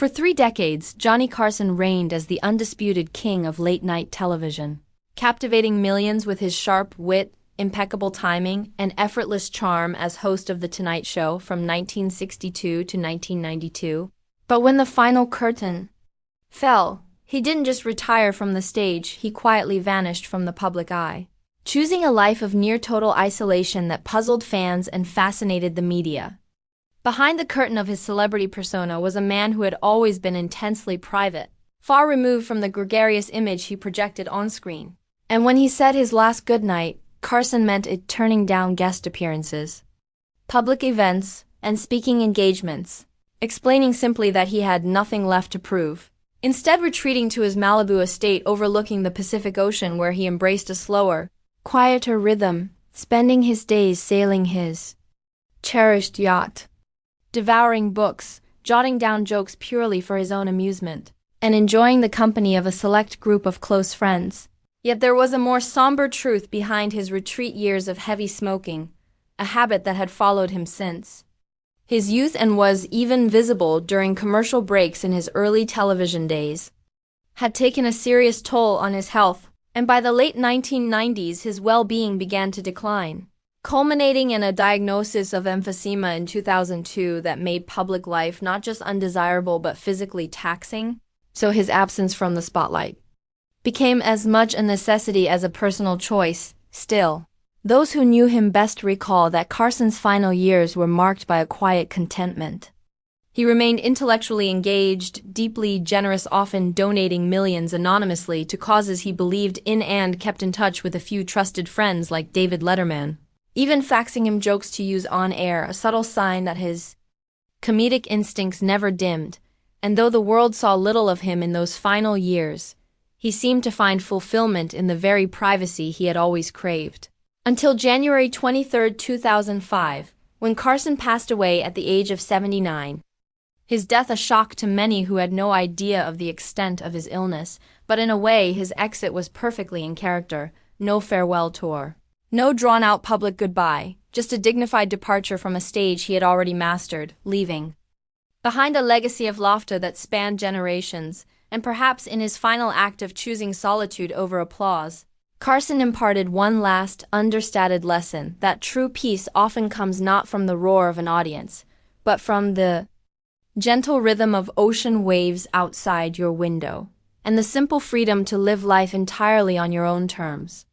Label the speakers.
Speaker 1: For 3 decades, Johnny Carson reigned as the undisputed king of late-night television, captivating millions with his sharp wit, impeccable timing, and effortless charm as host of The Tonight Show from 1962 to 1992. But when the final curtain fell, he didn't just retire from the stage, he quietly vanished from the public eye, choosing a life of near-total isolation that puzzled fans and fascinated the media. Behind the curtain of his celebrity persona was a man who had always been intensely private, far removed from the gregarious image he projected on screen. And when he said his last goodnight, Carson meant it, turning down guest appearances, public events, and speaking engagements, explaining simply that he had nothing left to prove. Instead, retreating to his Malibu estate overlooking the Pacific Ocean, where he embraced a slower, quieter rhythm, spending his days sailing his cherished yacht, devouring books, jotting down jokes purely for his own amusement, and enjoying the company of a select group of close friends. Yet there was a more somber truth behind his retreat: years of heavy smoking, a habit that had followed him since his youth and was even visible during commercial breaks in his early television days, had taken a serious toll on his health, and by the late 1990s his well-being began to decline, culminating in a diagnosis of emphysema in 2002 that made public life not just undesirable but physically taxing. So his absence from the spotlight became as much a necessity as a personal choice. Still, those who knew him best recall that Carson's final years were marked by a quiet contentment. He remained intellectually engaged, deeply generous, often donating millions anonymously to causes he believed in, and kept in touch with a few trusted friends like David Letterman, even faxing him jokes to use on air, a subtle sign that his comedic instincts never dimmed. And though the world saw little of him in those final years, he seemed to find fulfillment in the very privacy he had always craved. Until January 23, 2005, when Carson passed away at the age of 79. His death a shock to many who had no idea of the extent of his illness, but in a way his exit was perfectly in character. No farewell tour, no drawn-out public goodbye, just a dignified departure from a stage he had already mastered, leaving behind a legacy of laughter that spanned generations. And perhaps in his final act of choosing solitude over applause, Carson imparted one last, understated lesson: that true peace often comes not from the roar of an audience, but from the gentle rhythm of ocean waves outside your window, and the simple freedom to live life entirely on your own terms.